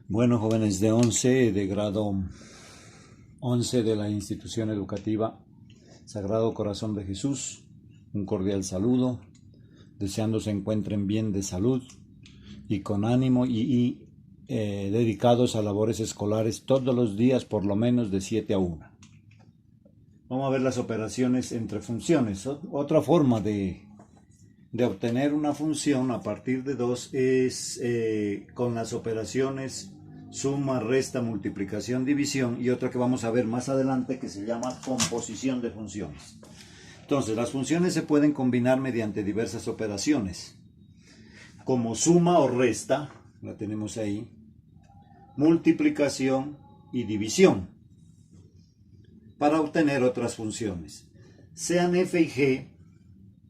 Bueno, jóvenes de 11, de grado 11 de la institución educativa Sagrado Corazón de Jesús, un cordial saludo, deseando se encuentren bien de salud y con ánimo y dedicados a labores escolares todos los días por lo menos de 7 a 1. Vamos a ver las operaciones entre funciones. Otra forma de obtener una función a partir de 2 es con las operaciones suma, resta, multiplicación, división, y otra que vamos a ver más adelante que se llama composición de funciones. Entonces, las funciones se pueden combinar mediante diversas operaciones, como suma o resta, la tenemos ahí, multiplicación y división, para obtener otras funciones. Sean f y g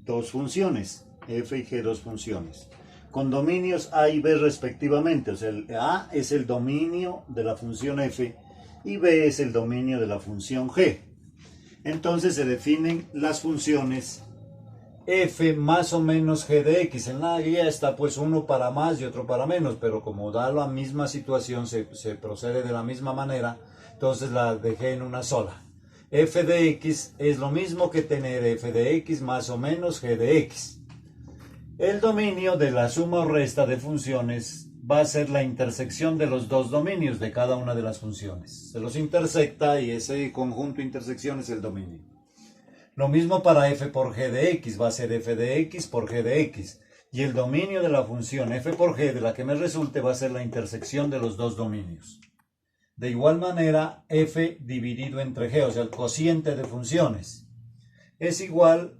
dos funciones, f y g dos funciones, con dominios a y b respectivamente. O sea, el a es el dominio de la función f y b es el dominio de la función g. Entonces se definen las funciones f más o menos g de x. En la guía está pues uno para más y otro para menos, pero como da la misma situación, se procede de la misma manera, entonces la dejé en una sola. F de x es lo mismo que tener f de x más o menos g de x. El dominio de la suma o resta de funciones va a ser la intersección de los dos dominios de cada una de las funciones. Se los intersecta y ese conjunto de intersección es el dominio. Lo mismo para f por g de x, va a ser f de x por g de x. Y el dominio de la función f por g de la que me resulte va a ser la intersección de los dos dominios. De igual manera, f dividido entre g, o sea, el cociente de funciones, es igual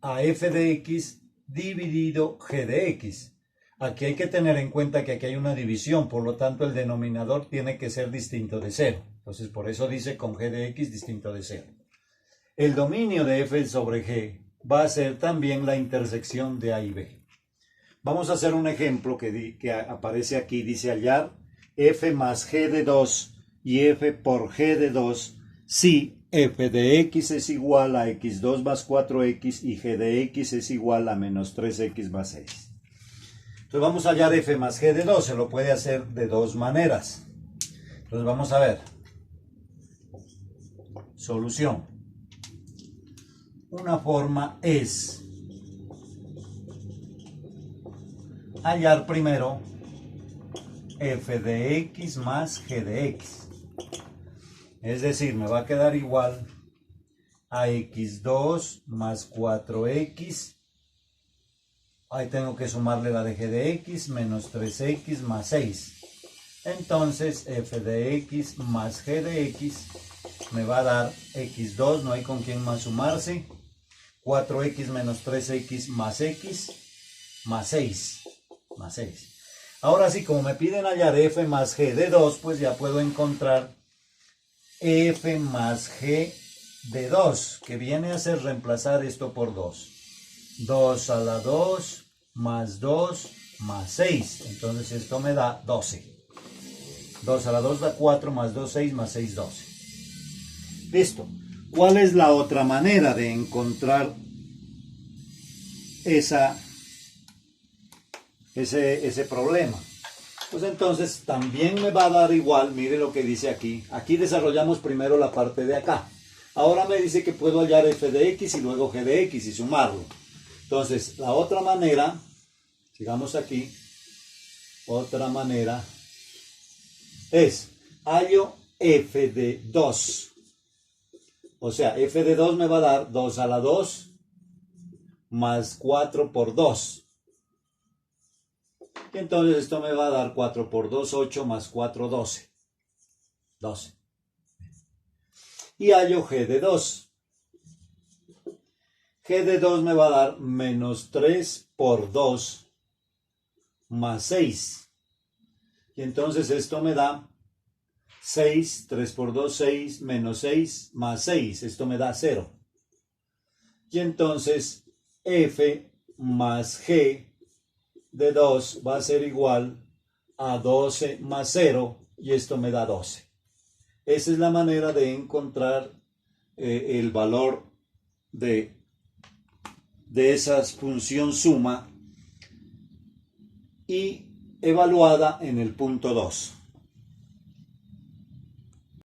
a f de x dividido g de x. Aquí hay que tener en cuenta que aquí hay una división, por lo tanto el denominador tiene que ser distinto de 0. Entonces por eso dice con g de x distinto de 0. El dominio de f sobre g va a ser también la intersección de a y b. Vamos a hacer un ejemplo que aparece aquí. Dice hallar f más g de 2 y f por g de 2 si f de x es igual a x2 más 4x y g de x es igual a menos 3x más 6. Entonces vamos a hallar f más g de 2. Se lo puede hacer de dos maneras. Entonces vamos a ver. Solución. Una forma es hallar primero f de x más g de x. Es decir, me va a quedar igual a x2 más 4x. Ahí tengo que sumarle la de g de x menos 3x más 6. Entonces f de x más g de x me va a dar x2, no hay con quién más sumarse, 4x menos 3x más x más 6. Ahora sí, como me piden hallar f más g de 2, pues ya puedo encontrar f más g de 2, que viene a ser reemplazar esto por 2. 2 a la 2 más 2 más 6. Entonces esto me da 12. 2 a la 2 da 4 más 2, 6 más 6, 12. Listo. ¿Cuál es la otra manera de encontrar ese problema? Pues entonces también me va a dar igual. Mire lo que dice aquí. Aquí desarrollamos primero la parte de acá. Ahora me dice que puedo hallar f de x y luego g de x y sumarlo. Entonces la otra manera, sigamos aquí, otra manera es hallo f de 2. O sea, f de 2 me va a dar 2 a la 2 más 4 por 2. Y entonces esto me va a dar 4 por 2, 8 más 4, 12. 12. Y hallo g de 2. G de 2 me va a dar menos 3 por 2 más 6. Y entonces esto me da 6, 3 por 2, 6, menos 6 más 6. Esto me da 0. Y entonces f más g de 2 va a ser igual a 12 más 0 y esto me da 12. Esa es la manera de encontrar el valor de esa función suma y evaluada en el punto 2.